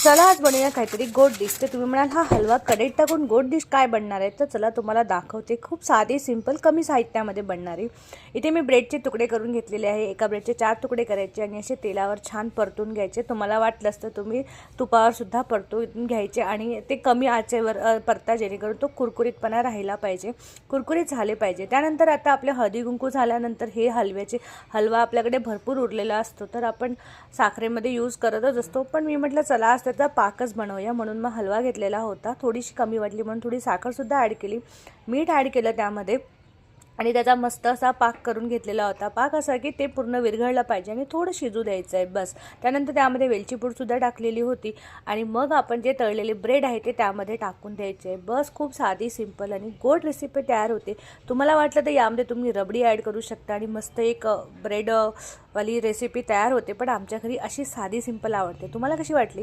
चला आज बनवूया काहीतरी गोड डिश। तर तुम्ही म्हणाल हा हलवा कढईत टाकून गोड डिश काय बनणार आहे, तर चला तुम्हाला दाखवते। खूप साधी सिंपल कमी साहित्यामध्ये बनणारी। इथे मी ब्रेडचे तुकडे करून घेतलेले आहे। एका ब्रेडचे 4 तुकडे करायचे आणि असे तेलावर छान परतून घ्यायचे। तुम्हाला वाटलंच तर तुम्ही तुपावर सुद्धा परतून घ्यायचे आणि ते कमी आचेवर परता, जेणेकरून तो कुरकुरीतपणा राहिला पाहिजे, कुरकुरीत झाले पाहिजे। त्यानंतर आता आपले हळदी कुंकू झाल्यानंतर हे हलवा आपल्याकडे भरपूर उरलेला असतो, तर आपण साखरेमध्ये यूज करतच असतो। पण मी म्हटलं चला आज त्याचा पाकच बनवूया, म्हणून मग हलवा घेतलेला होता। थोडीशी कमी वाटली म्हणून थोडी साखरसुद्धा ॲड केली, मीठ ॲड केलं त्यामध्ये आणि त्याचा मस्त असा पाक करून घेतलेला होता। पाक असा की ते पूर्ण विरघळलं पाहिजे आणि थोडं शिजू द्यायचं आहे बस। त्यानंतर त्यामध्ये वेलची पूडसुद्धा टाकलेली होती आणि मग आपण जे तळलेले ब्रेड आहे ते त्यामध्ये टाकून द्यायचे आहे बस। खूप साधी सिंपल आणि गोड रेसिपी तयार होते। तुम्हाला वाटलं तर यामध्ये तुम्ही रबडी ॲड करू शकता आणि मस्त एक ब्रेड वाली रेसिपी तयार होते, पण आमच्या घरी अशी साधी सिंपल आवडते। तुम्हाला कशी वाटली?